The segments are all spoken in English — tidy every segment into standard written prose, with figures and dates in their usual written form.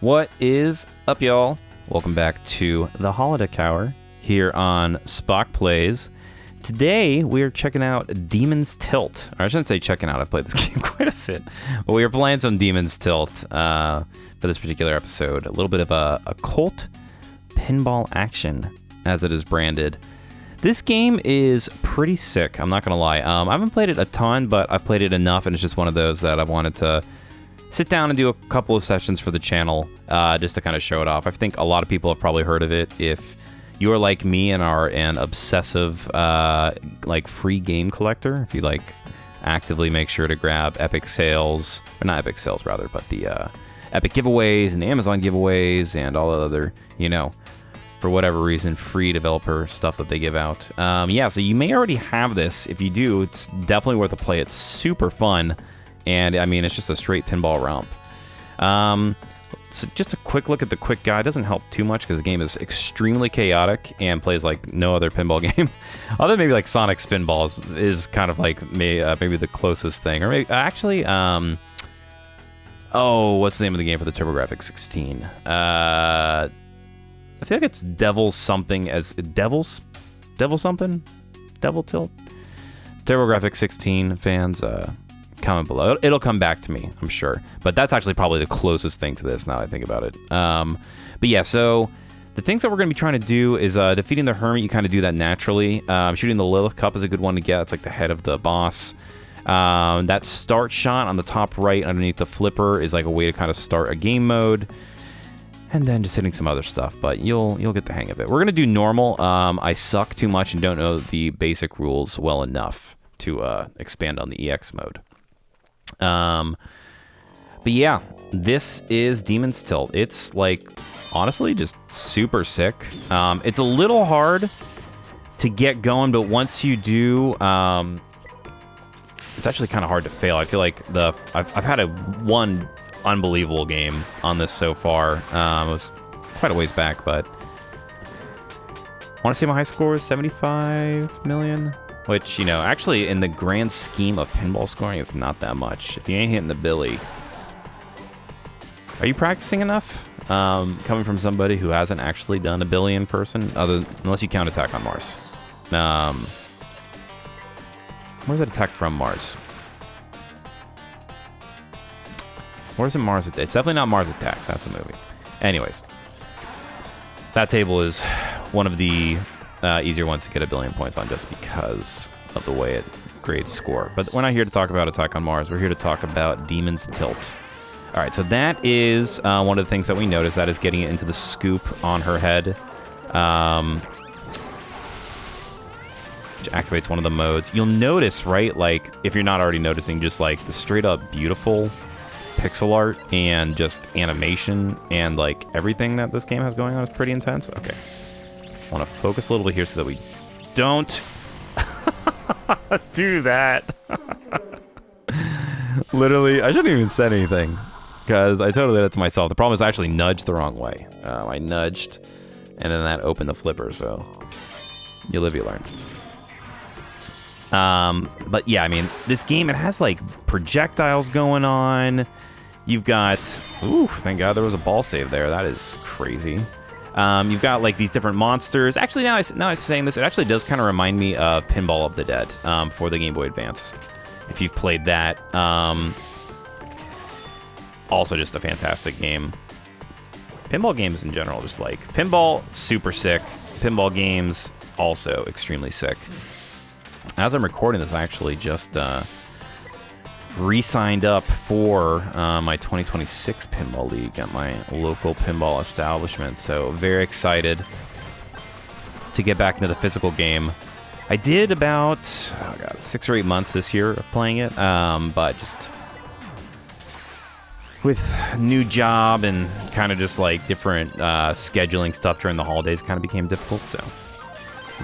What is up, y'all? Welcome back to the Holodeck Hour here on SpockPlays. Today, we're checking out DemonsTilt. Or I shouldn't say checking out, I played this game quite a bit. But we are playing some DemonsTilt for this particular episode. A little bit of a occult pinball action, as it is branded. This game is pretty sick, I'm not going to lie. I haven't played it a ton, but I've played it enough, and it's just one of those that I wanted to sit down and do a couple of sessions for the channel, just to kind of show it off. I think a lot of people have probably heard of it. If you're like me and are an obsessive, like, free game collector, if you, like, actively make sure to grab epic sales, or not epic sales, rather, but the epic giveaways and the Amazon giveaways and all the other, you know, for whatever reason, free developer stuff that they give out. Yeah, so you may already have this. If you do, it's definitely worth a play. It's super fun, and, I mean, it's just a straight pinball romp. So just a quick look at the quick guide. Doesn't help too much because the game is extremely chaotic and plays like no other pinball game. Other than maybe like Sonic Spinballs is kind of like maybe the closest thing. Or maybe actually, oh, what's the name of the game for the TurboGrafx 16? I feel like it's Devil something as Devil something? Devil Tilt? TurboGrafx 16 fans, comment below. It'll come back to me, I'm sure. But that's actually probably the closest thing to this now that I think about it. But yeah, so the things that we're going to be trying to do is defeating the Hermit. You kind of do that naturally. Shooting the Lilith Cup is a good one to get. It's like the head of the boss. That start shot on the top right underneath the flipper is like a way to kind of start a game mode. And then just hitting some other stuff, but you'll get the hang of it. We're going to do normal. I suck too much and don't know the basic rules well enough to expand on the EX mode. But yeah, this is DemonsTilt. It's like, honestly, just super sick. It's a little hard to get going, but once you do, it's actually kind of hard to fail. I feel like I've had one unbelievable game on this so far. It was quite a ways back, but I want to say my high score is 75 million. Which, you know, actually in the grand scheme of pinball scoring, it's not that much. If you ain't hitting the billy. Are you practicing enough? Coming from somebody who hasn't actually done a billy in person, unless you count Attack on Mars. Where's that Attack from Mars? Where's it Mars Attacks? It's definitely not Mars Attacks. That's a movie. Anyways. That table is one of the easier ones to get a billion points on just because of the way it grades score. But we're not here to talk about Attack on Mars. We're here to talk about DemonsTilt. All right, so that is one of the things that we noticed. That is getting it into the scoop on her head, which activates one of the modes. You'll notice, right, like, if you're not already noticing, just like the straight up beautiful pixel art and just animation and like everything that this game has going on is pretty intense. Okay. I want to focus a little bit here so that we don't do that. Literally, I shouldn't even said anything because I totally did it to myself. The problem is I actually nudged the wrong way. I nudged, and then that opened the flipper, so you live, you learn. But yeah, I mean, this game, it has like projectiles going on. You've got, ooh, thank God there was a ball save there. That is crazy. You've got like these different monsters. Actually, now I'm saying this, it actually does kind of remind me of Pinball of the Dead for the Game Boy Advance. If you've played that, also just a fantastic game. Pinball games in general, just like pinball, super sick. Pinball games also extremely sick. As I'm recording this, I actually just re-signed up for my 2026 Pinball League at my local pinball establishment, so very excited to get back into the physical game. I did about 6 or 8 months this year of playing it, but just with new job and kind of just like different scheduling stuff during the holidays kind of became difficult, so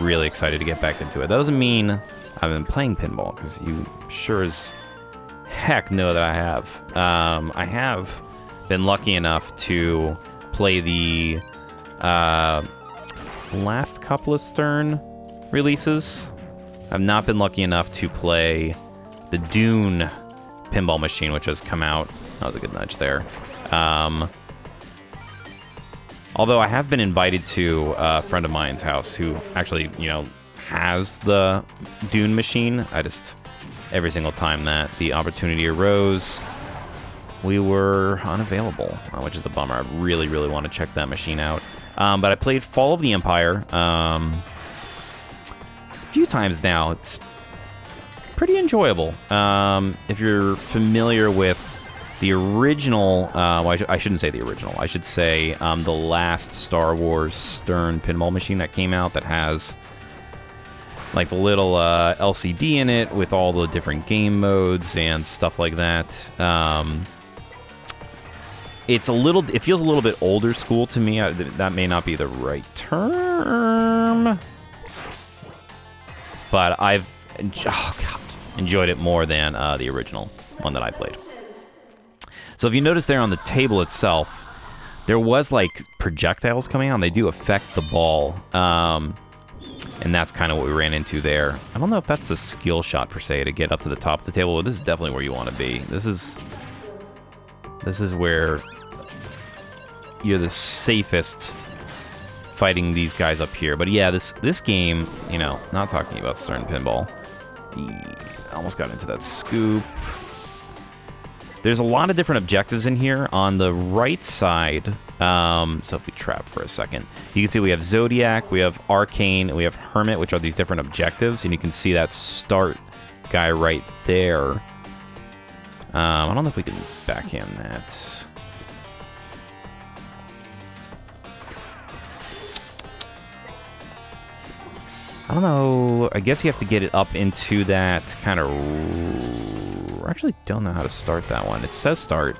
really excited to get back into it. That doesn't mean I've been playing pinball, because you sure as heck know that I have. I have been lucky enough to play the last couple of Stern releases. I've not been lucky enough to play the Dune pinball machine, which has come out. That was a good nudge there. Although I have been invited to a friend of mine's house who actually, you know, has the Dune machine. I just, every single time that the opportunity arose, we were unavailable, which is a bummer. I really, really want to check that machine out. But I played Fall of the Empire a few times now. It's pretty enjoyable. If you're familiar with the original, well, I shouldn't say the original. I should say the last Star Wars Stern pinball machine that came out that has like the little LCD in it with all the different game modes and stuff like that. It feels a little bit older school to me. That may not be the right term, but I've enjoyed it more than the original one that I played. So if you notice there on the table itself, there was like projectiles coming on. They do affect the ball, and that's kind of what we ran into there. I don't know if that's the skill shot per se to get up to the top of the table, but this is definitely where you want to be. This is where you're the safest fighting these guys up here. But yeah, this game, you know, not talking about Stern Pinball. Almost got into that scoop. There's a lot of different objectives in here. On the right side, so if we trap for a second, you can see we have Zodiac, we have Arcane, and we have Hermit, which are these different objectives, and you can see that start guy right there. I don't know if we can backhand that. I don't know. I guess you have to get it up into that kind of... I actually don't know how to start that one. It says start,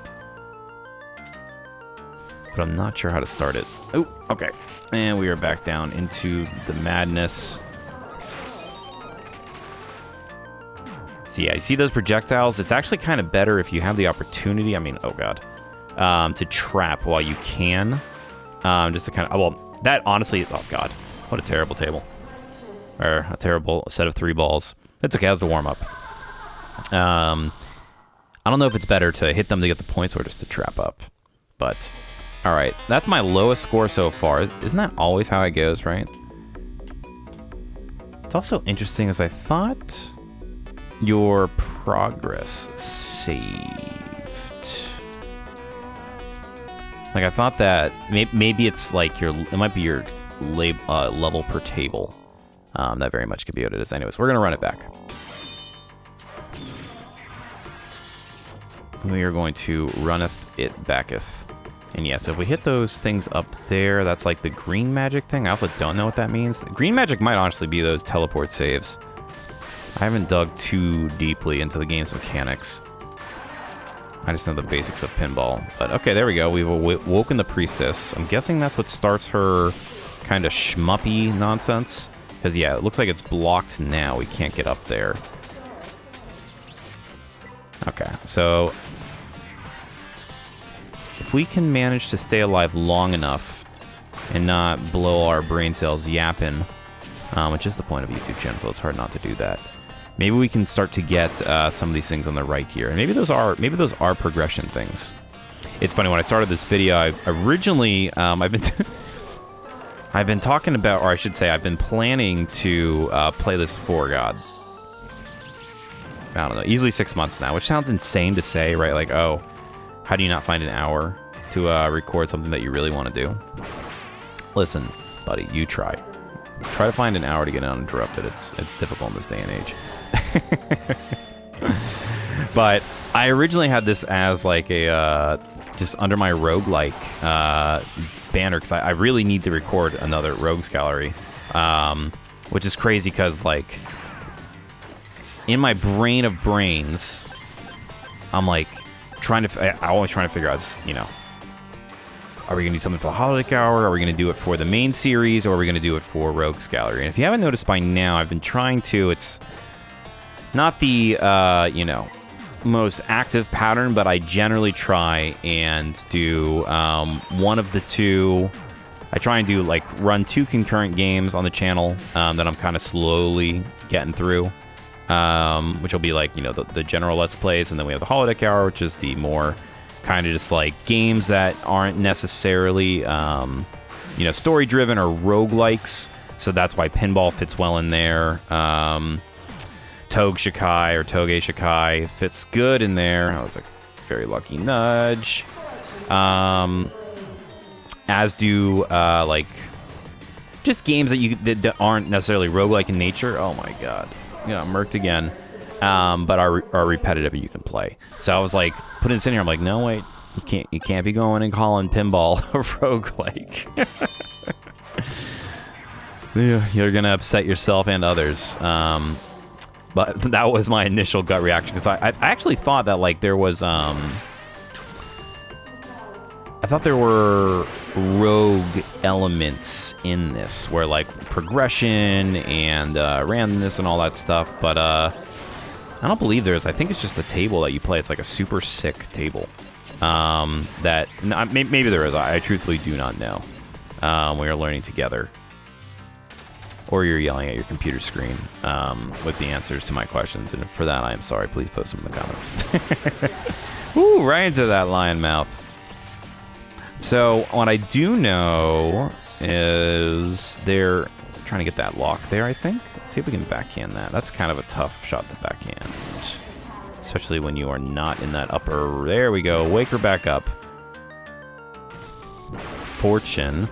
but I'm not sure how to start it. Oh, okay. And we are back down into the madness. So yeah, you see those projectiles? It's actually kind of better if you have the opportunity, I mean, oh god, to trap while you can. Just to kind of, well, that honestly, oh god, what a terrible table. Or a terrible set of 3 balls. It's okay, that was the warm-up. I don't know if it's better to hit them to get the points or just to trap up. But, alright, that's my lowest score so far. Isn't that always how it goes, right? It's also interesting as I thought your progress saved. Like I thought that maybe it's like it might be your level per table. That very much could be what it is. Anyways, we're gonna run it back. We are going to runneth it backeth. And yeah, so if we hit those things up there, that's like the green magic thing. I also don't know what that means. Green magic might honestly be those teleport saves. I haven't dug too deeply into the game's mechanics. I just know the basics of pinball. But okay, there we go. We've woken the priestess. I'm guessing that's what starts her kind of shmuppy nonsense. Because yeah, it looks like it's blocked now. We can't get up there. Okay, so if we can manage to stay alive long enough and not blow our brain cells yapping, which is the point of a YouTube channel, so it's hard not to do that. Maybe we can start to get some of these things on the right here, and maybe those are progression things. It's funny, when I started this video, I originally I've been talking about, or I should say, I've been planning to play this for God. I don't know, easily 6 months now, which sounds insane to say, right? Like, oh, how do you not find an hour to record something that you really want to do? Listen, buddy, you try. Try to find an hour to get uninterrupted. It's difficult in this day and age. But I originally had this as like a just under my roguelike banner, because I really need to record another Rogues Gallery, which is crazy because like in my brain of brains, I'm like I always trying to figure out, you know, are we gonna do something for the Holodeck Hour? Are we gonna do it for the main series, or are we gonna do it for Rogues Gallery? And if you haven't noticed by now, I've been trying to. It's not the you know, most active pattern, but I generally try and do one of the two. I try and do like run 2 concurrent games on the channel that I'm kind of slowly getting through, which will be like, you know, the general Let's Plays, and then we have the Holodeck Hour, which is the more kind of just like games that aren't necessarily you know, story-driven or roguelikes. So that's why Pinball fits well in there. Toge Shikai or Toge Shikai fits good in there. That was a very lucky nudge. As do like just games that aren't necessarily roguelike in nature. Oh my god, yeah, murked again. But are repetitive and you can play. So I was like putting this in here. I'm like, no wait, you can't be going and calling Pinball a roguelike. You're gonna upset yourself and others. But that was my initial gut reaction, because I actually thought that like there was I thought there were rogue elements in this, where like progression and randomness and all that stuff, but I don't believe there is. I think it's just the table that you play. It's like a super sick table. Maybe there is. I truthfully do not know. We are learning together. Or you're yelling at your computer screen with the answers to my questions. And for that, I am sorry. Please post them in the comments. Ooh, right into that lion mouth. So what I do know is they're trying to get that lock there, I think. Let's see if we can backhand that. That's kind of a tough shot to backhand. Especially when you are not in that upper... There we go. Wake her back up. Fortune.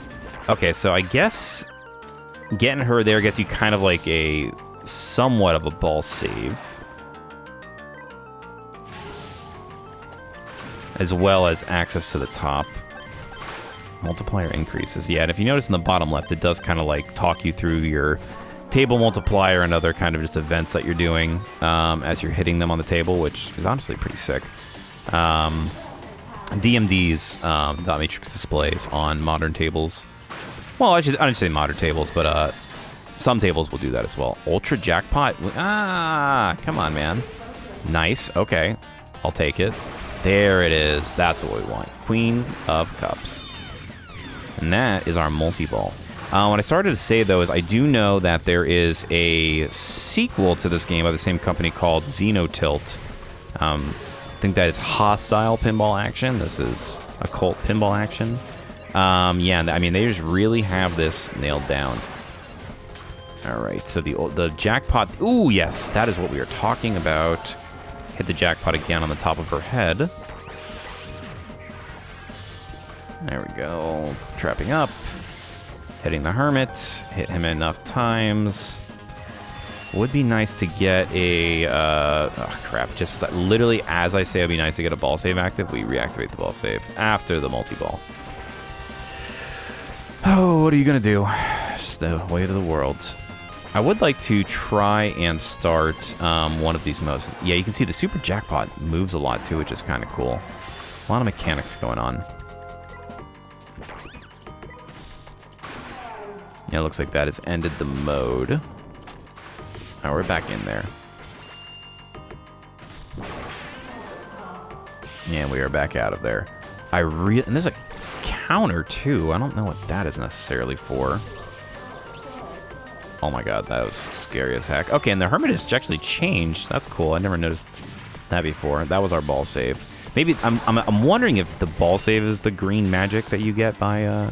Okay, so I guess... getting her there gets you kind of like a somewhat of a ball save, as well as access to the top. Multiplier increases. Yeah, and if you notice in the bottom left, it does kind of like talk you through your table multiplier and other kind of just events that you're doing as you're hitting them on the table, which is honestly pretty sick. DMDs, dot matrix displays on modern tables. Well, I didn't say modern tables, but some tables will do that as well. Ultra jackpot. Ah, come on, man. Nice. Okay, I'll take it. There it is. That's what we want. Queen of Cups. And that is our multi-ball. What I started to say, though, is I do know that there is a sequel to this game by the same company called DemonsTilt. I think that is Hostile Pinball Action. This is Occult Pinball Action. Yeah, I mean, they just really have this nailed down. All right, so the jackpot. Ooh, yes, that is what we are talking about. Hit the jackpot again on the top of her head. There we go. Trapping up. Hitting the hermit. Hit him enough times. Would be nice to get a... oh, crap. Just literally as I say it would be nice to get a ball save active, we reactivate the ball save after the multi-ball. Oh, what are you going to do? Just the way to the world. I would like to try and start one of these modes. Yeah, you can see the super jackpot moves a lot too, which is kind of cool. A lot of mechanics going on. Yeah, it looks like that has ended the mode. Now we're back in there. Yeah, we are back out of there. And there's a counter too. I don't know what that is necessarily for. Oh my god, that was scary as heck. Okay, and the hermit has actually changed. That's cool. I never noticed that before. That was our ball save. Maybe I'm wondering if the ball save is the green magic that you get by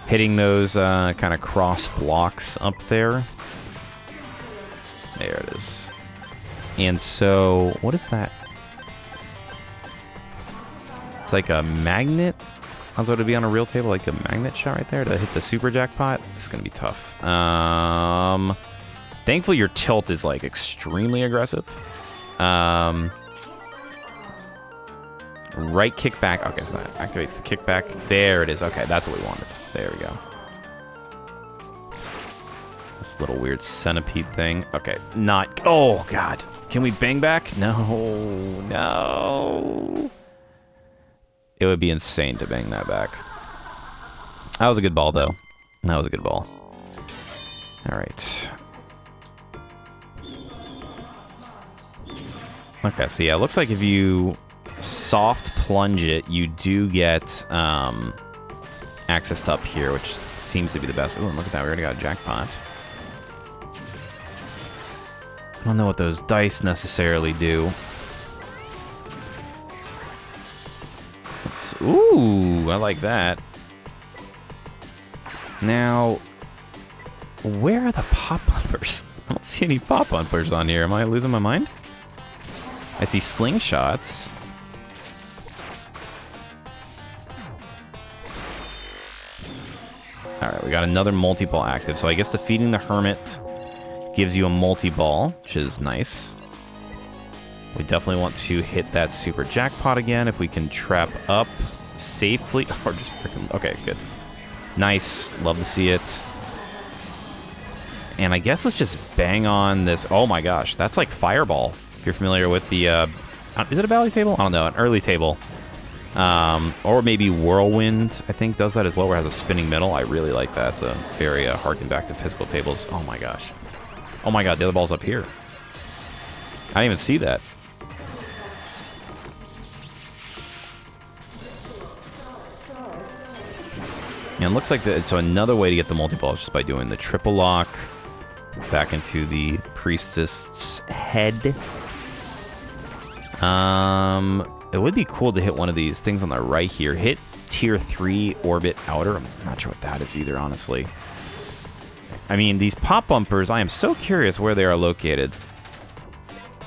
hitting those kind of cross blocks up there. There it is. And so, what is that? It's like a magnet. How's it to be on a real table? Like a magnet shot right there to hit the super jackpot? It's gonna be tough. Thankfully your tilt is like extremely aggressive. Right kickback. Okay, so that activates the kickback. There it is. Okay, that's what we wanted. There we go. This little weird centipede thing. Okay, not... Oh, God. Can we bang back? No. No. It would be insane to bang that back. That was a good ball, though. That was a good ball. All right. Okay, so yeah, it looks like if you soft plunge it, you do get access to up here, which seems to be the best. Ooh, and look at that. We already got a jackpot. I don't know what those dice necessarily do. Ooh, I like that. Now, where are the pop bumpers? I don't see any pop bumpers on here. Am I losing my mind? I see slingshots. Alright, we got another multi-ball active. So I guess defeating the Hermit gives you a multi-ball, which is nice. We definitely want to hit that super jackpot again if we can trap up safely. Or just freaking... Okay, good. Nice. Love to see it. And I guess let's just bang on this. Oh my gosh, that's like Fireball. If you're familiar with the... is it a Valley table? I don't know. An early table. Or maybe Whirlwind, I think, does that as well, where it has a spinning middle. I really like that. It's a very harken back to physical tables. Oh my gosh. Oh my god, the other ball's up here. I didn't even see that. And it looks like so another way to get the multi-ball is just by doing the triple lock back into the priestess' head. It would be cool to hit one of these things on the right here. Hit tier 3 orbit outer. I'm not sure what that is either, honestly. I mean, these pop bumpers, I am so curious where they are located.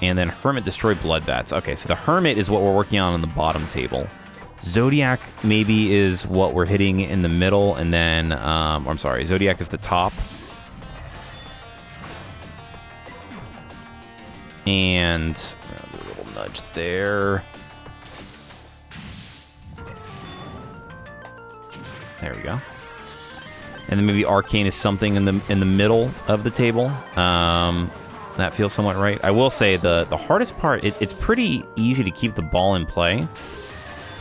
And then Hermit destroy blood bats. Okay, so the Hermit is what we're working on the bottom table. Zodiac maybe is what we're hitting in the middle, and then, I'm sorry, Zodiac is the top. And a little nudge there. There we go. And then maybe Arcane is something in the middle of the table. That feels somewhat right. I will say the hardest part, it's pretty easy to keep the ball in play.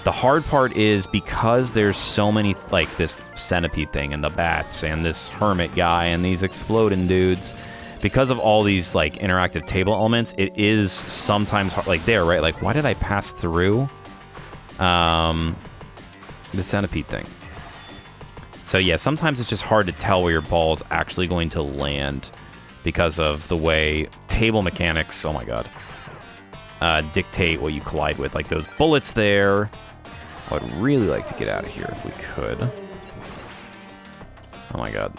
The hard part is because there's so many, like this centipede thing and the bats and this hermit guy and these exploding dudes. Because of all these like interactive table elements, it is sometimes hard, like there, right? Like, why did I pass through the centipede thing? So yeah, sometimes it's just hard to tell where your ball is actually going to land because of the way table mechanics, oh my god, dictate what you collide with. Like those bullets there. I would really like to get out of here if we could. Oh my god.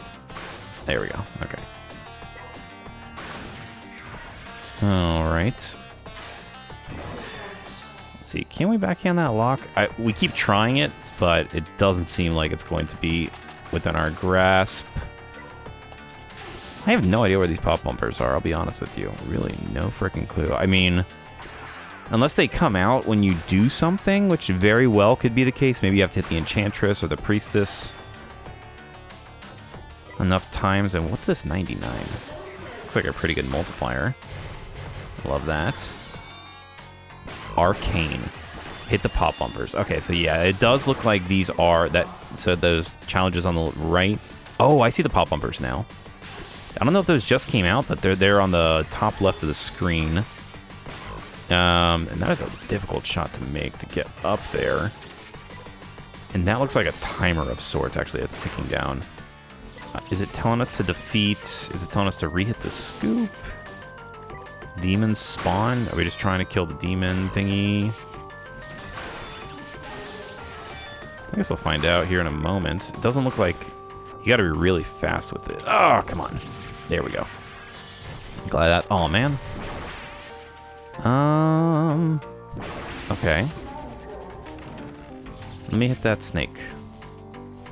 There we go. Okay. Alright. Let's see. Can we backhand that lock? We keep trying it, but it doesn't seem like it's going to be within our grasp. I have no idea where these pop bumpers are, I'll be honest with you. Really, no freaking clue. I mean, unless they come out when you do something, which very well could be the case. Maybe you have to hit the Enchantress or the Priestess enough times. And what's this 99? Looks like a pretty good multiplier. Love that. Arcane. Hit the pop bumpers. Okay, so yeah, it does look like these are that. So those challenges on the right. Oh, I see the pop bumpers now. I don't know if those just came out, but they're there on the top left of the screen. And that is a difficult shot to make to get up there. And that looks like a timer of sorts, actually, that's ticking down. Is it telling us to defeat? Is it telling us to re-hit the scoop? Demons spawn? Are we just trying to kill the demon thingy? I guess we'll find out here in a moment. It doesn't look like... You gotta be really fast with it. Oh, come on. There we go. Glad that... Oh, man. Okay. Let me hit that snake.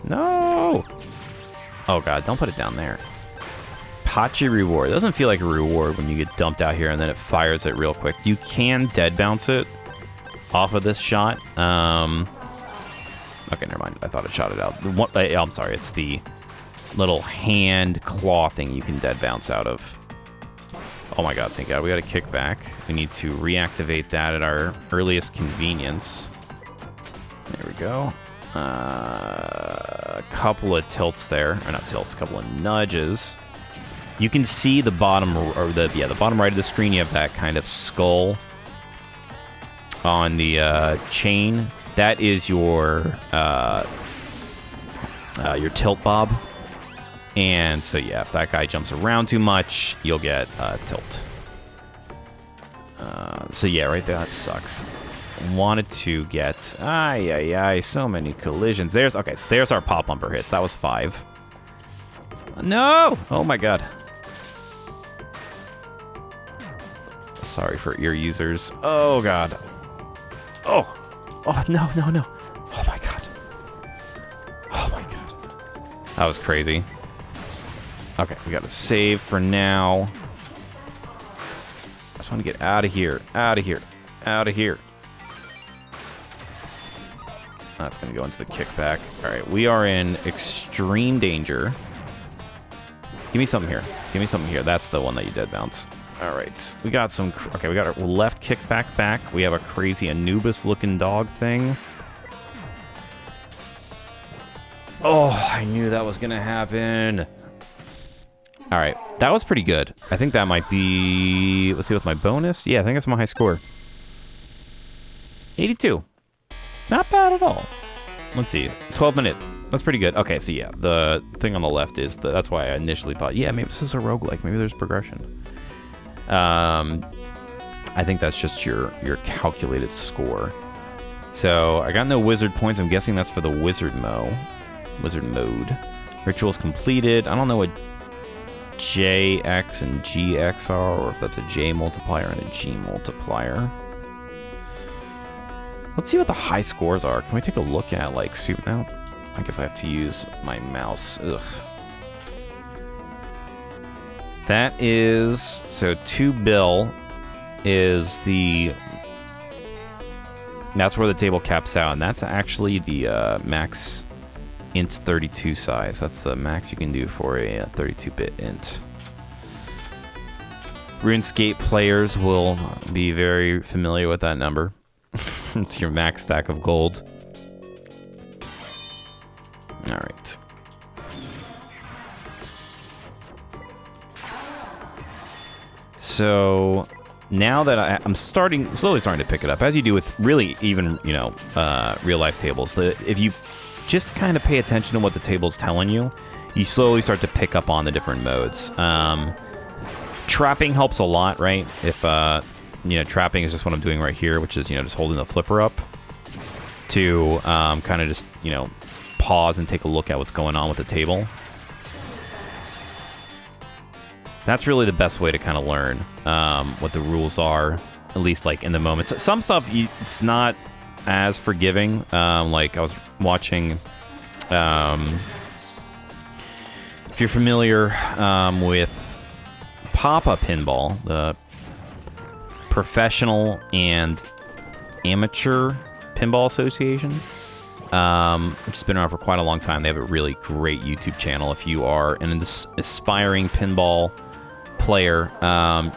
No! Oh, God. Don't put it down there. Pachi reward. It doesn't feel like a reward when you get dumped out here and then it fires it real quick. You can dead bounce it off of this shot. Okay, never mind. I thought it shot it out. I'm sorry. It's the little hand claw thing you can dead bounce out of. Oh my god, thank god. We got to kick back. We need to reactivate that at our earliest convenience. There we go. A couple of tilts there. Or not tilts, a couple of nudges. You can see the bottom, or the bottom right of the screen. You have that kind of skull on the chain. That is your tilt bob. And so yeah, if that guy jumps around too much, you'll get tilt. So yeah, right there, that sucks. Wanted to get, so many collisions. Okay, so there's our pop bumper hits. That was 5. No! Oh my god. Sorry for ear users. Oh god. Oh. Oh, no, no, no. Oh my god. Oh my god. That was crazy. Okay, we gotta save for now. I just want to get out of here. Out of here. Out of here. That's gonna go into the kickback. Alright, we are in extreme danger. Give me something here. Give me something here. That's the one that you dead bounce. Alright, we got some... Okay, we got our left kickback back. We have a crazy Anubis-looking dog thing. Oh, I knew that was gonna happen. Alright, that was pretty good. I think that might be... Let's see, what's my bonus? Yeah, I think that's my high score. 82. Not bad at all. Let's see, 12 minute. That's pretty good. Okay, so yeah, the thing on the left is... That's why I initially thought, yeah, maybe this is a roguelike. Maybe there's progression. I think that's just your calculated score. So, I got no wizard points. I'm guessing that's for the wizard mode. Rituals completed. I don't know what JX and GX are, or if that's a J multiplier and a G multiplier. Let's see what the high scores are. Can we take a look at, like, soup now? I guess I have to use my mouse. Ugh. That is... So, 2 bill is the... That's where the table caps out, and that's actually the max int 32 size. That's the max you can do for a 32-bit int. RuneScape players will be very familiar with that number. It's your max stack of gold. All right. So now that I'm slowly starting to pick it up, as you do with really even, you know, real life tables. If you just kind of pay attention to what the table's telling you, you slowly start to pick up on the different modes. Trapping helps a lot, right? If you know, trapping is just what I'm doing right here, which is, you know, just holding the flipper up to kind of just, you know, pause and take a look at what's going on with the table. That's really the best way to kind of learn what the rules are, at least like in the moment. So some stuff, it's not as forgiving. Like I was watching, if you're familiar with Papa Pinball, the professional and amateur pinball association, which has been around for quite a long time. They have a really great YouTube channel. If you are an aspiring pinball player,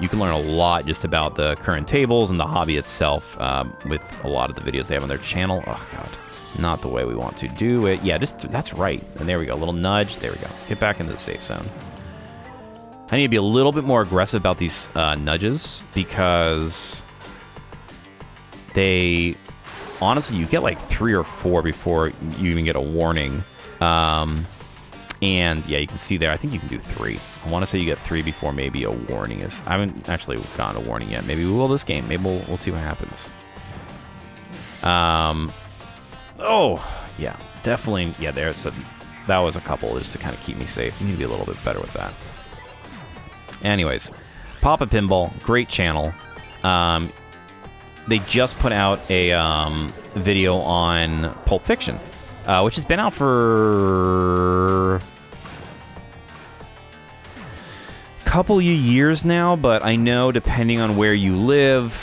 you can learn a lot just about the current tables and the hobby itself with a lot of the videos they have on their channel. Oh god, not the way we want to do it. Yeah, just that's right. And there we go, a little nudge. There we go. Get back into the safe zone. I need to be a little bit more aggressive about these nudges, because they honestly, you get like 3 or 4 before you even get a warning. And yeah, you can see there, I think you can do 3. I want to say you get 3 before maybe a warning is. I haven't actually gotten a warning yet. Maybe we will this game. Maybe we'll see what happens. Oh, yeah, definitely. Yeah, that was a couple just to kind of keep me safe. You need to be a little bit better with that. Anyways, Papa Pinball, great channel. They just put out a video on Pulp Fiction, which has been out for a couple of years now, but I know depending on where you live,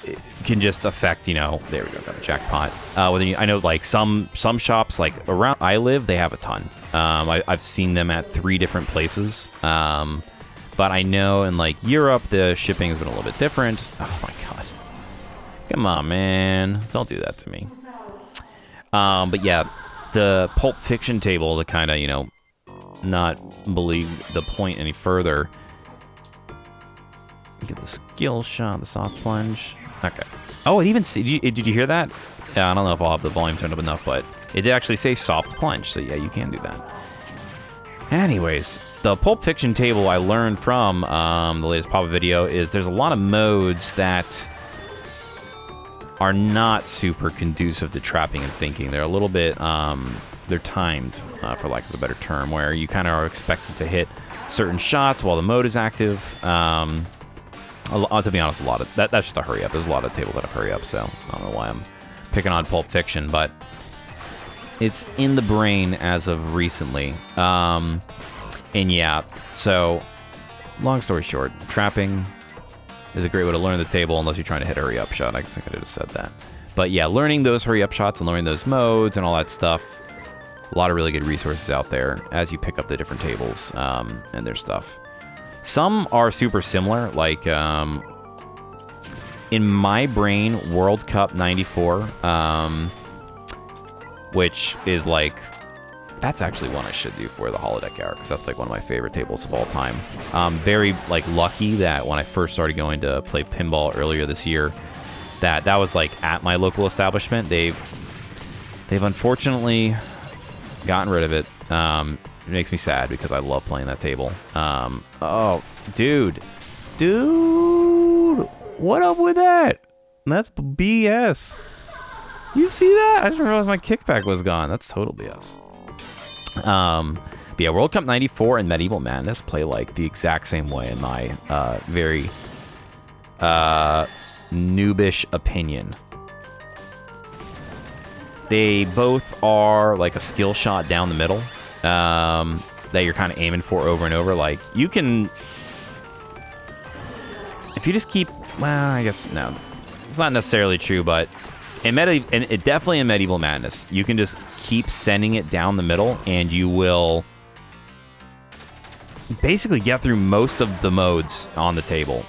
it can just affect, you know, there we go, got a jackpot. I know like some shops like around I live, they have a ton. I've seen them at 3 different places. But I know in like Europe, the shipping has been a little bit different. Oh my god. Come on, man. Don't do that to me. But yeah, the Pulp Fiction table to kind of, you know, not believe the point any further. Get the skill shot, the soft plunge. Okay. Oh, it even did you hear that? Yeah, I don't know if I'll have the volume turned up enough, but it did actually say soft plunge. So yeah, you can do that. Anyways, the Pulp Fiction table I learned from the latest Papa video is there's a lot of modes that are not super conducive to trapping and thinking. They're a little bit, they're timed, for lack of a better term, where you kind of are expected to hit certain shots while the mode is active. To be honest, a lot of that's just a hurry up. There's a lot of tables that have hurry up, so I don't know why I'm picking on Pulp Fiction, but it's in the brain as of recently. And yeah, so long story short, trapping is a great way to learn the table unless you're trying to hit a hurry up shot. I guess I could have just said that. But yeah, learning those hurry up shots and learning those modes and all that stuff. A lot of really good resources out there as you pick up the different tables and their stuff. Some are super similar, like in my brain, World Cup 94, which is like, that's actually one I should do for the Holodeck Hour, because that's like one of my favorite tables of all time. Very like lucky that when I first started going to play pinball earlier this year, that was like at my local establishment. They've unfortunately gotten rid of it. It makes me sad because I love playing that table. Oh, dude, what up with that? That's BS. You see that? I didn't realize my kickback was gone. That's total BS. But yeah, World Cup 94 and Medieval Madness play like the exact same way in my very noobish opinion. They both are like a skill shot down the middle that you're kind of aiming for over and over. Like, you can, if you just keep, well, I guess, no, it's not necessarily true, but definitely in Medieval Madness, you can just keep sending it down the middle and you will basically get through most of the modes on the table.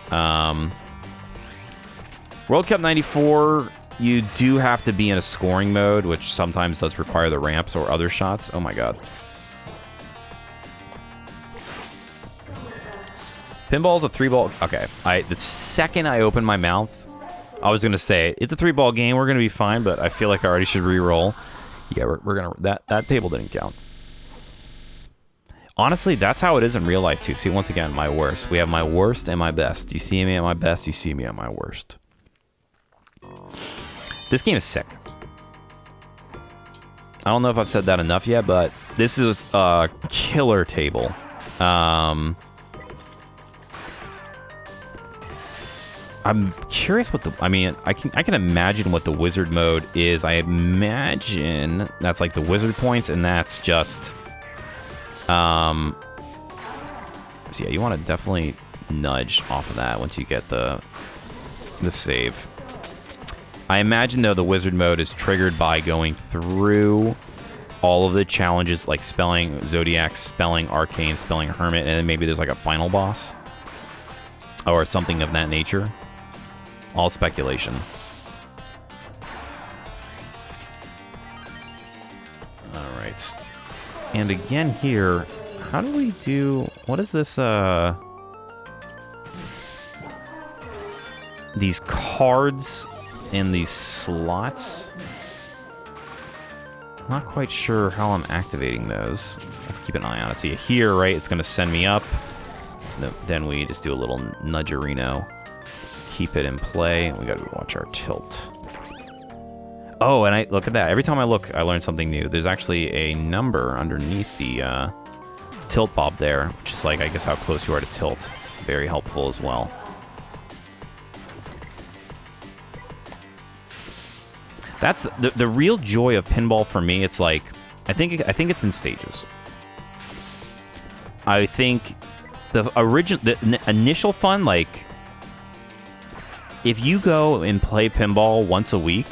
World Cup 94, you do have to be in a scoring mode, which sometimes does require the ramps or other shots. Oh my god. Pinball's a 3-ball. Okay, the second I opened my mouth, I was gonna say it's a 3-ball game. We're gonna be fine, but I feel like I already should re-roll. Yeah, we're gonna. That table didn't count. Honestly, that's how it is in real life too. See, once again, my worst. We have my worst and my best. You see me at my best. You see me at my worst. This game is sick. I don't know if I've said that enough yet, but this is a killer table. I'm curious what I can imagine what the wizard mode is. I imagine that's like the wizard points, and that's just so yeah, you want to definitely nudge off of that once you get the save. I imagine, though, the wizard mode is triggered by going through all of the challenges, like spelling Zodiac, spelling Arcane, spelling Hermit, and then maybe there's like a final boss or something of that nature. All speculation. All right. And again here, how do we do... What is this, these cards in these slots? Not quite sure how I'm activating those. I have to keep an eye on it. See, here, right, it's going to send me up. Then we just do a little nudgerino. Keep it in play. We got to watch our tilt. Oh, and I look at that. Every time I look, I learn something new. There's actually a number underneath the tilt bob there, which is like, I guess, how close you are to tilt. Very helpful as well. That's the real joy of pinball for me. It's like, I think it's in stages. I think the initial fun, like, if you go and play pinball once a week,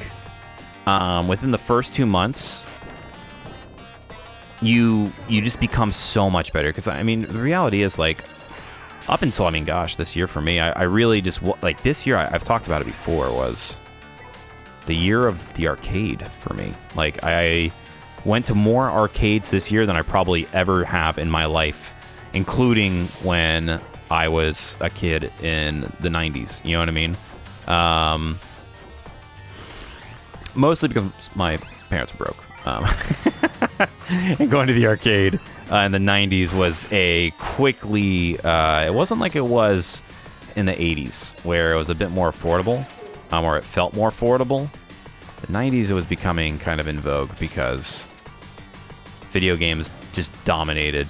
within the first 2 months, you just become so much better. Because, I mean, the reality is, like, up until, I mean, gosh, this year for me, I really just, like, this year, I've talked about it before, was the year of the arcade for me. Like, I went to more arcades this year than I probably ever have in my life, including when I was a kid in the 90s. You know what I mean? Mostly because my parents were broke. And going to the arcade in the 90s was a quickly... it wasn't like it was in the 80s, where it was a bit more affordable. or it felt more affordable. The 90s, it was becoming kind of in vogue because video games just dominated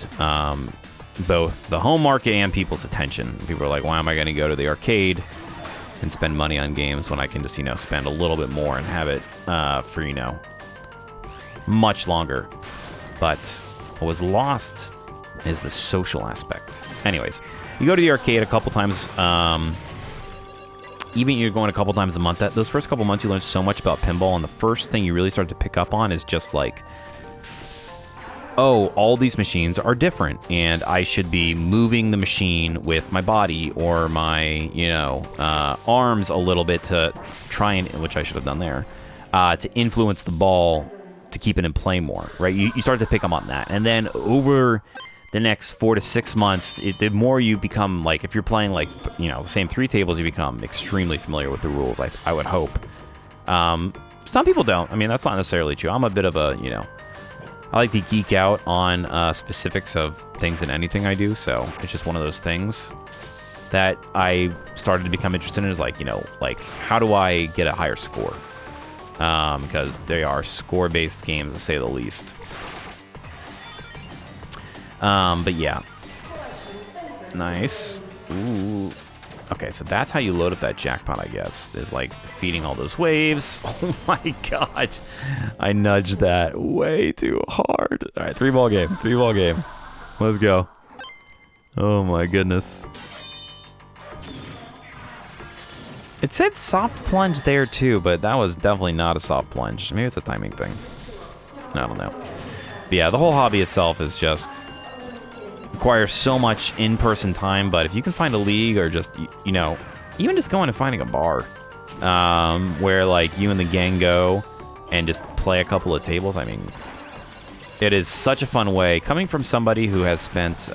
both the home market and people's attention. People were like, why am I going to go to the arcade and spend money on games when I can just, spend a little bit more and have it for, much longer. But what was lost is the social aspect. Anyways, you go to the arcade a couple times, even you're going a couple times a month. Those first couple months, you learn so much about pinball, and the first thing you really start to pick up on is just like, oh, all these machines are different, and I should be moving the machine with my body or my, arms a little bit to try and, which I should have done there, to influence the ball to keep it in play more, right? You start to pick up on that. And then over the next 4 to 6 months, the more you become, like, if you're playing, like, the same 3 tables, you become extremely familiar with the rules, I would hope. Some people don't. I mean, that's not necessarily true. I'm a bit of a, I like to geek out on specifics of things in anything I do, so it's just one of those things that I started to become interested in, is like, like, how do I get a higher score? Because they are score-based games, to say the least. But yeah. Nice. Ooh. Okay, so that's how you load up that jackpot, I guess. Is like defeating all those waves. Oh my god. I nudged that way too hard. Alright, 3-ball game. 3-ball game. Let's go. Oh my goodness. It said soft plunge there too, but that was definitely not a soft plunge. Maybe it's a timing thing. I don't know. But yeah, the whole hobby itself is just requires so much in-person time, but if you can find a league or just, even just going and finding a bar where, like, you and the gang go and just play a couple of tables, I mean, it is such a fun way. Coming from somebody who has spent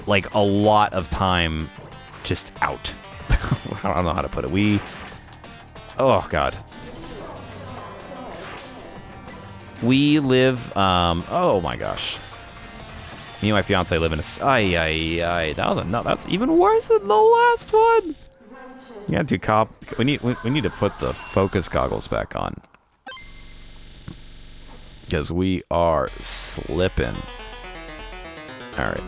like a lot of time just out. I don't know how to put it. Oh god. We live, oh my gosh. Me and my fiance live in a, that was enough. That's even worse than the last one. You got to we need to put the focus goggles back on. Because we are slipping. Alright.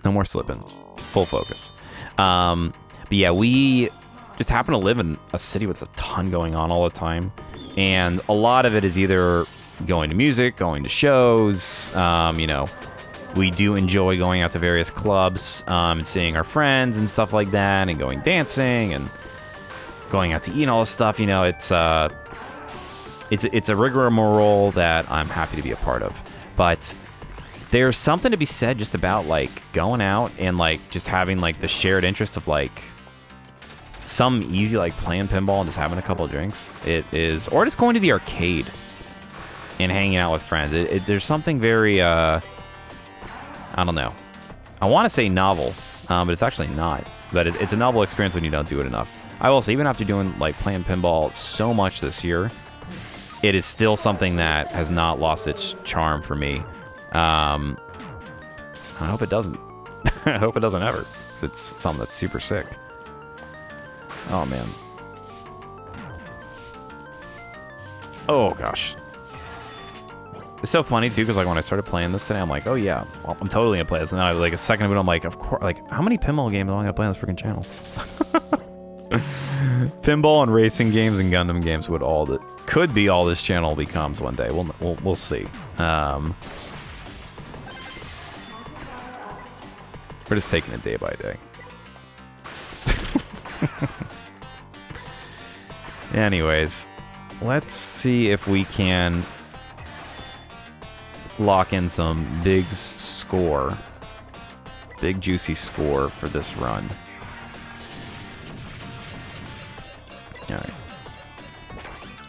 No more slipping. Full focus. But yeah, we just happen to live in a city with a ton going on all the time. And a lot of it is either going to music, going to shows, we do enjoy going out to various clubs and seeing our friends and stuff like that, and going dancing and going out to eat and all this stuff. It's a rigmarole that I'm happy to be a part of. But there's something to be said just about, like, going out and, like, just having, like, the shared interest of, like, some easy, like, playing pinball and just having a couple of drinks. It is, or just going to the arcade and hanging out with friends. There's something very, I don't know. I want to say novel, but it's actually not. But it's a novel experience when you don't do it enough. I will say, even after doing, like, playing pinball so much this year, it is still something that has not lost its charm for me. I hope it doesn't. I hope it doesn't ever. It's something that's super sick. Oh, man. Oh, gosh. It's so funny, too, because, like, when I started playing this today, I'm like, oh, yeah, well, I'm totally going to play this. And then, like, a second of it, I'm like, of course, like, how many pinball games am I going to play on this freaking channel? Pinball and racing games and Gundam games could be all this channel becomes one day. We'll see. We're just taking it day by day. Anyways, let's see if we can lock in some big juicy score for this run. Alright.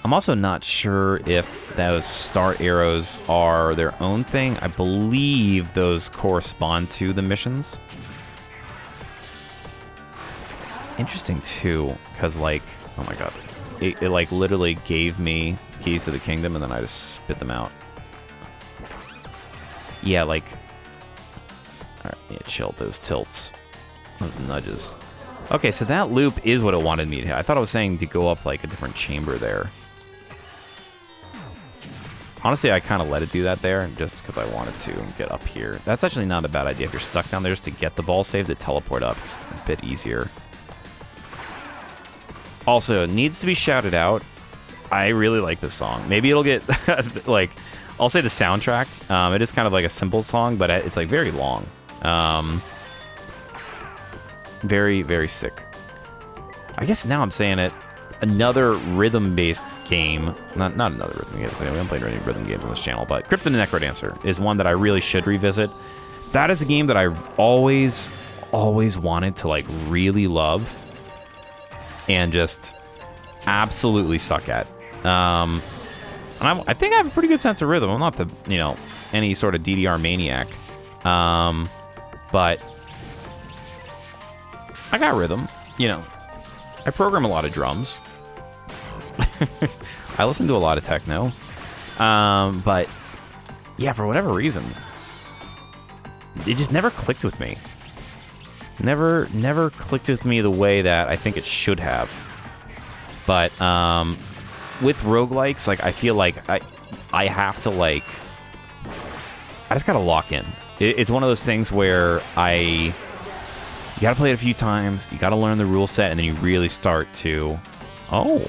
I'm also not sure if those start arrows are their own thing. I believe those correspond to the missions. It's interesting too, because, like, oh my god. It like literally gave me keys to the kingdom and then I just spit them out. Yeah, like, Yeah, chill those tilts. Those nudges. Okay, so that loop is what it wanted me to hit. I thought I was saying to go up like a different chamber there. Honestly, I kind of let it do that there just because I wanted to get up here. That's actually not a bad idea. If you're stuck down there just to get the ball saved, to teleport up, it's a bit easier. Also, it needs to be shouted out. I really like this song. Maybe it'll get, like, I'll say the soundtrack. It is kind of like a simple song, but it's like very long. Very, very sick. I guess now I'm saying it. Another rhythm-based game. Not another rhythm game. We haven't played any rhythm games on this channel, but Crypt of the Necrodancer is one that I really should revisit. That is a game that I've always wanted to, like, really love and just absolutely suck at. And I think I have a pretty good sense of rhythm. I'm not the, you know, any sort of DDR maniac. But I got rhythm, you know. I program a lot of drums. I listen to a lot of techno. But yeah, for whatever reason, it just never clicked with me. Never clicked with me the way that I think it should have. But with roguelikes, like, I feel like I have to, like, I just gotta lock in. It's one of those things where you gotta play it a few times, you gotta learn the rule set, and then you really start to... Oh.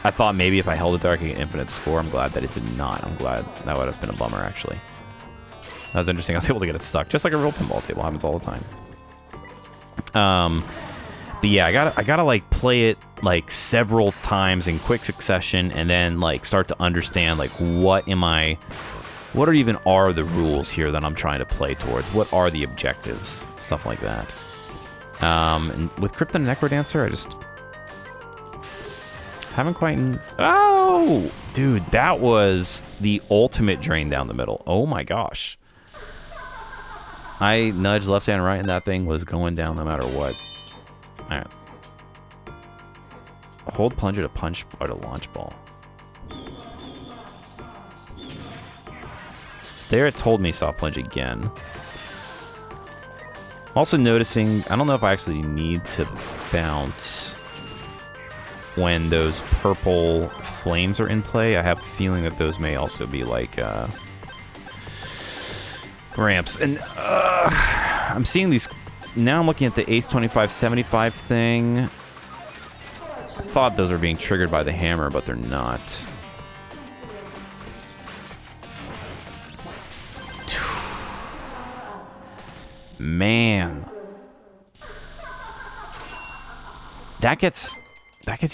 I thought maybe if I held it there I could get infinite score. I'm glad that it did not. I'm glad. That would have been a bummer, actually. That was interesting. I was able to get it stuck, just like a real pinball table. Happens all the time. But yeah, I gotta like play it like several times in quick succession, and then like start to understand like what even are the rules here that I'm trying to play towards? What are the objectives? Stuff like that. And with Crypt of the Necrodancer, I just haven't quite... Oh! Dude, that was the ultimate drain down the middle. Oh my gosh. I nudged left and right, and that thing was going down no matter what. Alright. Hold plunger to punch or to launch ball. There it told me soft plunge again. Also noticing, I don't know if I actually need to bounce when those purple flames are in play. I have a feeling that those may also be like ramps. And I'm seeing these, now I'm looking at the Ace 25-75 thing. I thought those were being triggered by the hammer, but they're not. Man, that gets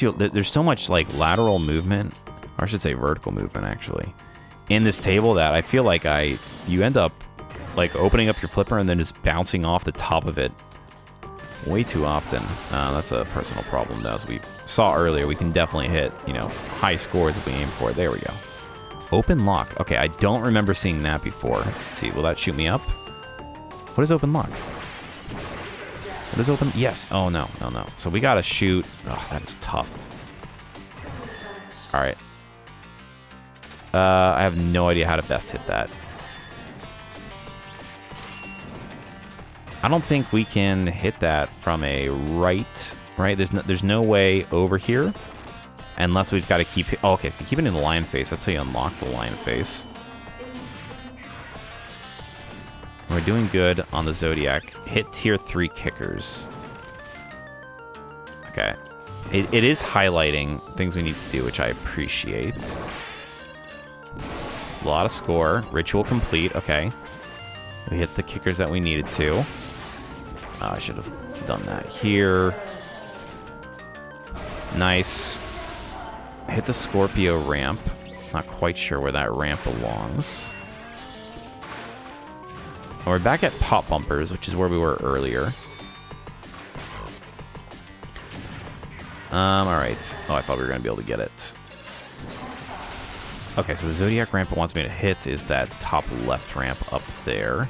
you. There's so much like lateral movement, or I should say vertical movement, actually, in this table that I feel like you end up like opening up your flipper and then just bouncing off the top of it way too often. That's a personal problem, though. As we saw earlier, we can definitely hit, you know, high scores if we aim for it. There we go. Open lock. Okay, I don't remember seeing that before. Let's see, will that shoot me up? What is open lock? What is open? Yes. Oh, no. No. So we gotta shoot. Oh, that is tough. All right. I have no idea how to best hit that. I don't think we can hit that from a right. There's no way over here. Unless we've got to keep... Oh, okay, so keep it in the lion face. That's how you unlock the lion face. We're doing good on the Zodiac. Hit tier 3 kickers. Okay. It is highlighting things we need to do, which I appreciate. A lot of score. Ritual complete. Okay. We hit the kickers that we needed to. I should have done that here. Nice. Hit the Scorpio ramp. Not quite sure where that ramp belongs. And we're back at pop bumpers, which is where we were earlier. Alright. Oh, I thought we were going to be able to get it. Okay, so the Zodiac ramp it wants me to hit is that top left ramp up there.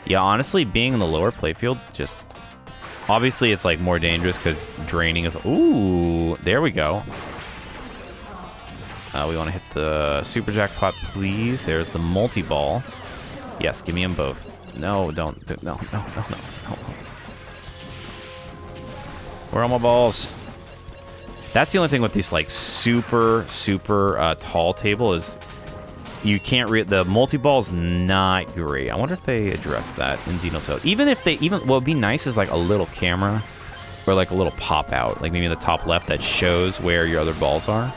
Yeah, honestly, being in the lower playfield, just... Obviously, it's, like, more dangerous because draining is... Ooh, there we go. We want to hit the super jackpot, please. There's the multi-ball. Yes, give me them both. No, don't. No. Where are my balls? That's the only thing with these like super tall table is you can't read the multi-ball is not great. I wonder if they address that in DemonsTilt. What would be nice is like a little camera or like a little pop out, like maybe in the top left that shows where your other balls are.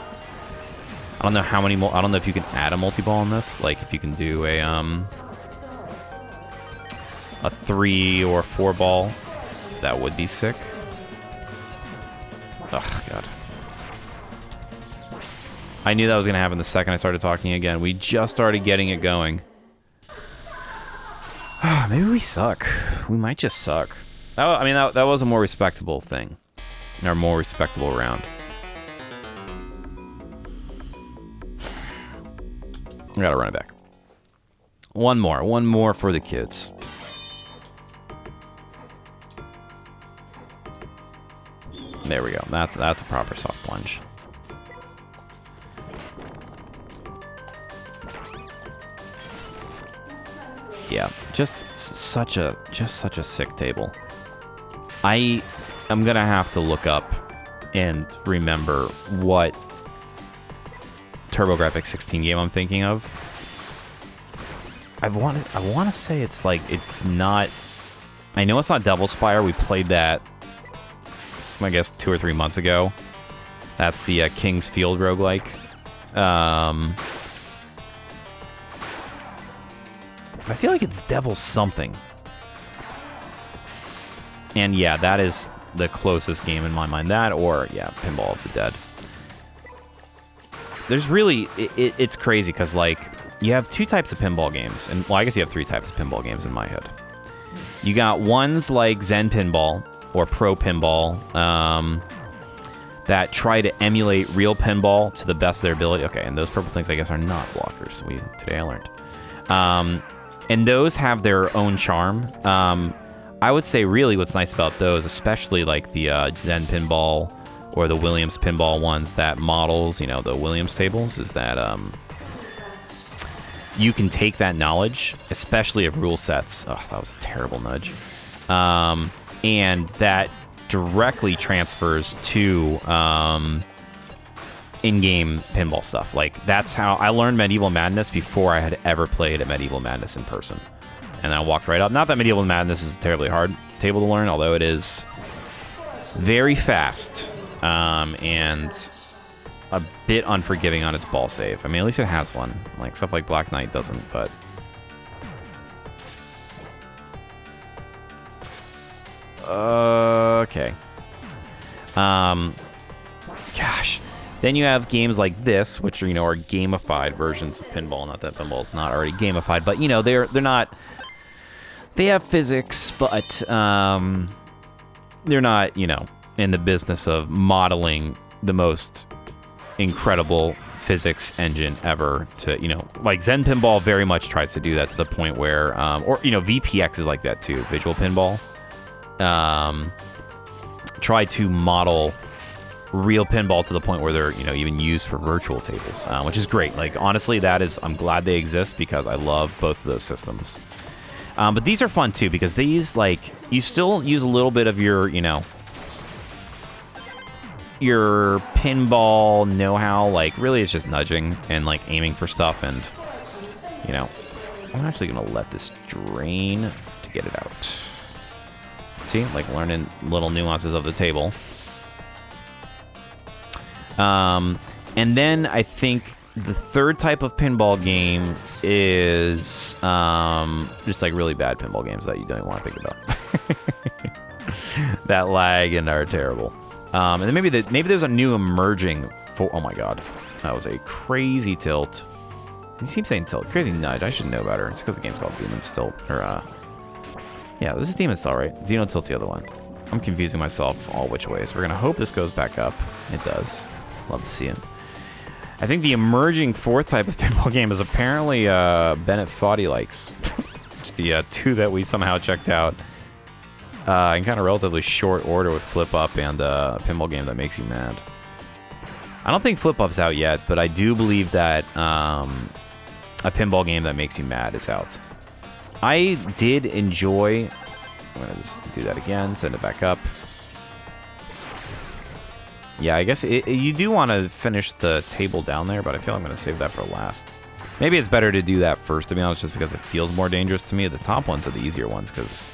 I don't know how many more. I don't know if you can add a multi-ball in this. Like if you can do a 3 or 4 ball, that would be sick. Oh god. I knew that was going to happen the second I started talking again. We just started getting it going. Maybe we suck. We might just suck. I mean, that was a more respectable thing. Or more respectable round. We gotta run it back. One more for the kids. There we go. That's a proper soft plunge. Yeah, just such a sick table. I'm gonna have to look up and remember what TurboGrafx 16 game I'm thinking of. I want to say it's like it's not. I know it's not Devil Spire. We played that, I guess, 2 or 3 months ago. That's the King's Field roguelike. I feel like it's Devil something. And yeah, that is the closest game in my mind. That or, yeah, Pinball of the Dead. There's really... It's crazy because, like, you have 2 types of pinball games. And, well, I guess you have 3 types of pinball games in my head. You got ones like Zen Pinball or Pro Pinball that try to emulate real pinball to the best of their ability. Okay, and those purple things, I guess, are not blockers. Today I learned. And those have their own charm. I would say really what's nice about those, especially like the Zen Pinball or the Williams Pinball ones that models, you know, the Williams tables, is that you can take that knowledge, especially of rule sets. Oh, that was a terrible nudge. And that directly transfers to in-game pinball stuff. Like, that's how I learned Medieval Madness before I had ever played a Medieval Madness in person. And I walked right up. Not that Medieval Madness is a terribly hard table to learn, although it is very fast and a bit unforgiving on its ball save. I mean, at least it has one. Like, stuff like Black Knight doesn't, but... Okay. Gosh. Then you have games like this, which are, you know, are gamified versions of pinball. Not that pinball is not already gamified, but, you know, they're not... They have physics, but they're not, you know, in the business of modeling the most incredible physics engine ever to, you know, like Zen Pinball very much tries to do that to the point where, or, you know, VPX is like that too, Visual Pinball. Try to model real pinball to the point where they're, you know, even used for virtual tables, which is great. Like, honestly, I'm glad they exist because I love both of those systems. But these are fun too because these, like, you still use a little bit of your, you know, your pinball know-how. Like, really it's just nudging and, like, aiming for stuff and, you know, I'm actually going to let this drain to get it out. See, like, learning little nuances of the table. And then I think the third type of pinball game is just like really bad pinball games that you don't even want to think about. That lag and are terrible. And then maybe there's a new emerging. Oh my god, that was a crazy tilt. You keep saying tilt, crazy nudge. I should know better. It's because the game's called DemonsTilt. Or yeah, this is DemonsTilt, right? XenoTilt's the other one. I'm confusing myself all which ways. We're gonna hope this goes back up. It does. Love to see it. I think the emerging fourth type of pinball game is apparently Bennett Foddy likes. It's the 2 that we somehow checked out in kind of relatively short order with Flip Up and a pinball game that makes you mad. I don't think Flip Up's out yet, but I do believe that a pinball game that makes you mad is out. I did enjoy... I'm going to just do that again, send it back up. Yeah, I guess you do want to finish the table down there, but I feel I'm going to save that for last. Maybe it's better to do that first, to be honest, just because it feels more dangerous to me. The top ones are the easier ones, because...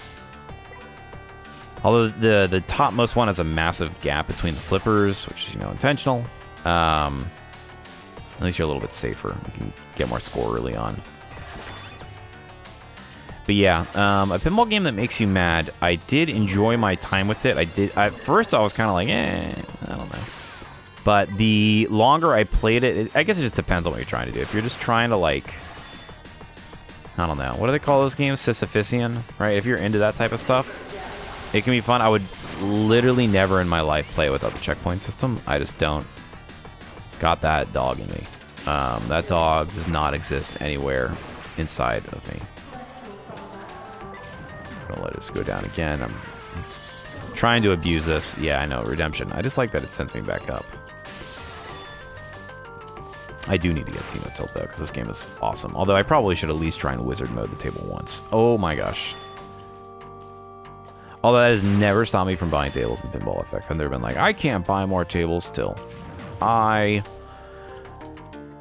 Although the topmost one has a massive gap between the flippers, which is, you know, intentional. At least you're a little bit safer. You can get more score early on. But yeah, a pinball game that makes you mad. I did enjoy my time with it. At first I was kind of like, I don't know. But the longer I played it, I guess it just depends on what you're trying to do. If you're just trying to, like, I don't know, what do they call those games? Sisyphusian, right? If you're into that type of stuff, it can be fun. I would literally never in my life play it without the checkpoint system. I just don't got that dog in me. That dog does not exist anywhere inside of me. I'm gonna let it just go down again. I'm trying to abuse this. Yeah, I know, redemption. I just like that it sends me back up. I do need to get DemonsTilt though, because this game is awesome. Although I probably should at least try and wizard mode the table once. Oh my gosh. Although that has never stopped me from buying tables in Pinball Effect. I've never been like, I can't buy more tables still. I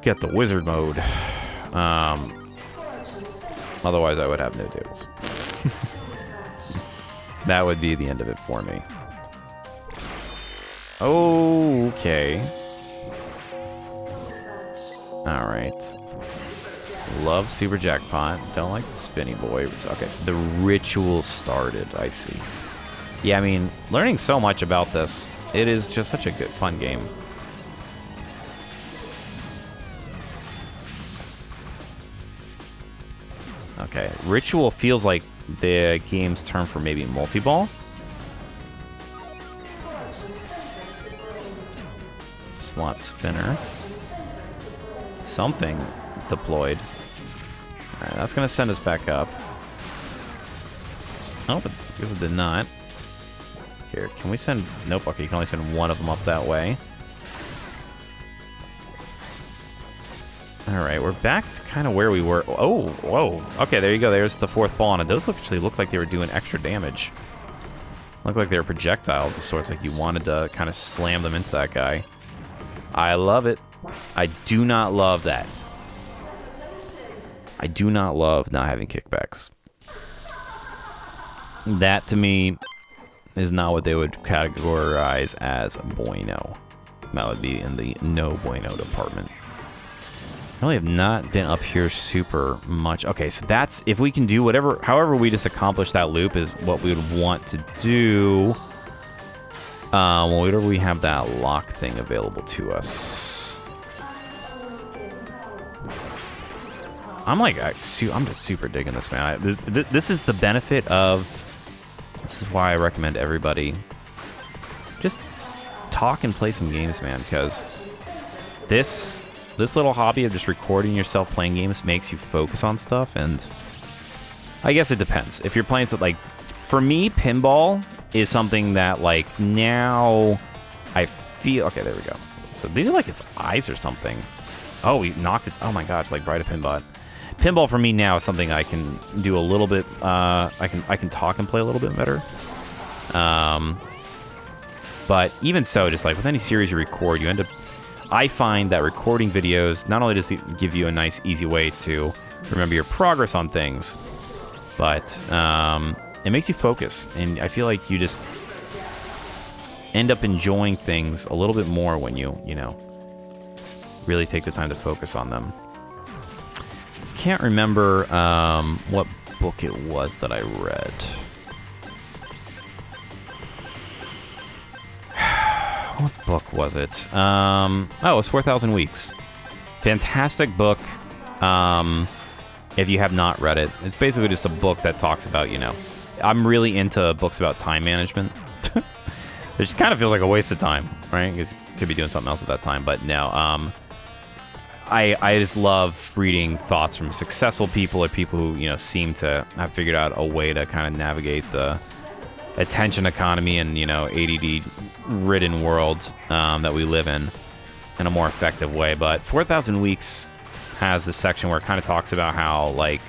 get the wizard mode. Otherwise, I would have no tables. That would be the end of it for me. Okay. All right. Love Super Jackpot. Don't like the Spinny Boy. Okay, so the ritual started. I see. Yeah, I mean, learning so much about this. It is just such a good, fun game. Okay, ritual feels like the game's term for maybe multi-ball. Slot spinner. Something deployed. Alright, that's going to send us back up. Oh, but I guess it did not. Here, can we send... Nope, okay, you can only send one of them up that way. Alright, we're back to kind of where we were. Oh, whoa. Okay, there you go. There's the fourth ball on it. Those actually looked like they were doing extra damage. Looked like they were projectiles of sorts, like you wanted to kind of slam them into that guy. I love it. I do not love that. I do not love not having kickbacks. That, to me, is not what they would categorize as bueno. That would be in the no bueno department. I really have not been up here super much. Okay, so that's, if we can do whatever, however we just accomplish that loop is what we would want to do. Whenever we have that lock thing available to us. I'm like, I'm just super digging this, man. This is the benefit of, this is why I recommend everybody just talk and play some games, man, because this little hobby of just recording yourself playing games makes you focus on stuff, and I guess it depends. If you're playing something like, for me, pinball is something that, like, now I feel, okay, there we go. So these are like its eyes or something. Oh, we knocked its, oh my gosh, like Bright of Pinbot. Pinball for me now is something I can do a little bit, I can talk and play a little bit better. But even so, just like with any series you record, you end up, I find that recording videos, not only does it give you a nice, easy way to remember your progress on things, but it makes you focus. And I feel like you just end up enjoying things a little bit more when you know, really take the time to focus on them. Can't remember what book it was that I read. What book was it? Oh, it was 4,000 Weeks. Fantastic book. If you have not read it, it's basically just a book that talks about, you know, I'm really into books about time management. It just kind of feels like a waste of time, right? Because you could be doing something else at that time. But no, I just love reading thoughts from successful people or people who, you know, seem to have figured out a way to kind of navigate the attention economy and, you know, ADD-ridden world that we live in. in a more effective way. But 4,000 Weeks has this section where it kind of talks about how, like,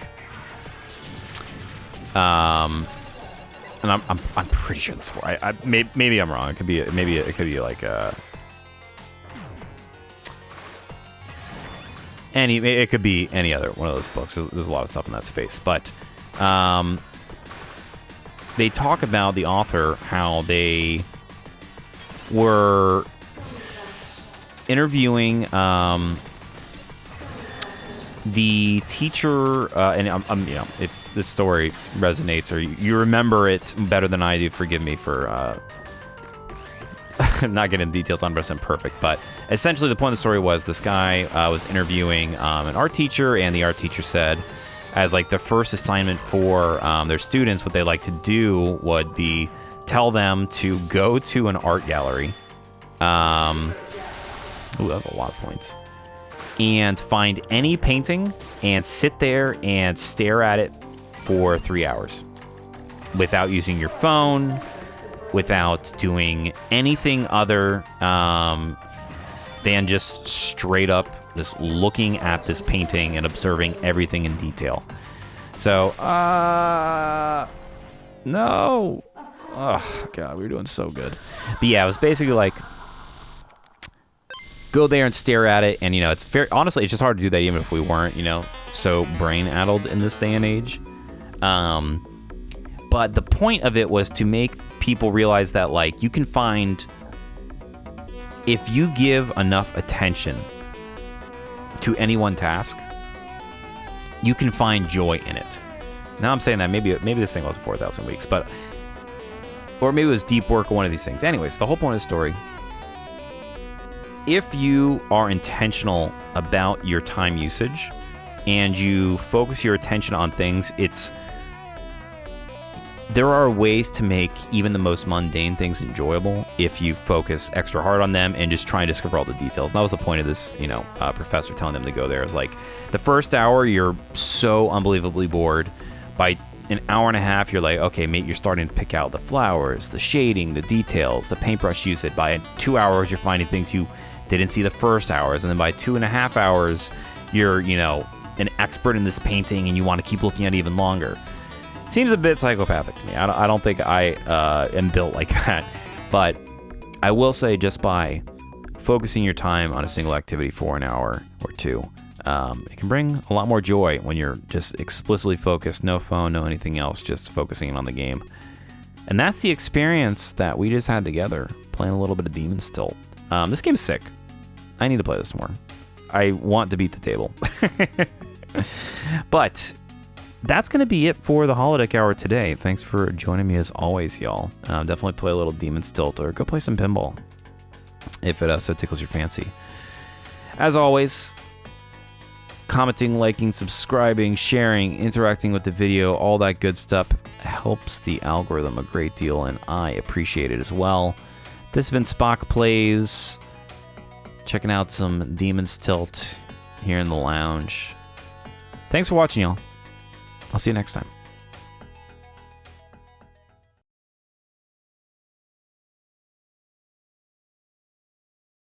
and I'm pretty sure this. Maybe I'm wrong. It could be like it could be any other one of those books. There's a lot of stuff in that space, but they talk about the author, how they were interviewing the teacher, and you know, if this story resonates or you remember it better than I do, forgive me for not getting details 100% perfect, but essentially the point of the story was this guy was interviewing an art teacher, and the art teacher said, as like the first assignment for their students, what they like to do would be tell them to go to an art gallery. Ooh, that's a lot of points. And find any painting and sit there and stare at it for 3 hours without using your phone, without doing anything other than just straight up just looking at this painting and observing everything in detail. So, no. Oh, God, we were doing so good. But yeah, it was basically like, go there and stare at it, and you know, it's very honestly, it's just hard to do that even if we weren't, you know, so brain-addled in this day and age. But the point of it was to make people realize that, like, you can find, if you give enough attention to any one task, you can find joy in it. Now I'm saying that maybe this thing was 4,000 weeks, but or maybe it was deep work or one of these things. Anyways, the whole point of the story, if you are intentional about your time usage and you focus your attention on things, there are ways to make even the most mundane things enjoyable if you focus extra hard on them and just try and discover all the details. And that was the point of this, you know, professor telling them to go there. Is like, the first hour, you're so unbelievably bored. By an hour and a half, you're like, okay, mate, you're starting to pick out the flowers, the shading, the details, the paintbrush usage. By 2 hours, you're finding things you didn't see the first hours. And then by 2.5 hours, you're, you know, an expert in this painting and you want to keep looking at it even longer. Seems a bit psychopathic to me. I don't think I am built like that. But I will say, just by focusing your time on a single activity for an hour or two, it can bring a lot more joy when you're just explicitly focused, no phone, no anything else, just focusing on the game. And that's the experience that we just had together, playing a little bit of DemonsTilt. This game's sick. I need to play this more. I want to beat the table. But that's going to be it for the Holodeck Hour today. Thanks for joining me as always, y'all. Definitely play a little DemonsTilt or go play some pinball if it so tickles your fancy. As always, commenting, liking, subscribing, sharing, interacting with the video, all that good stuff helps the algorithm a great deal, and I appreciate it as well. This has been SpockPlays. Checking out some DemonsTilt here in the lounge. Thanks for watching, y'all. I'll see you next time.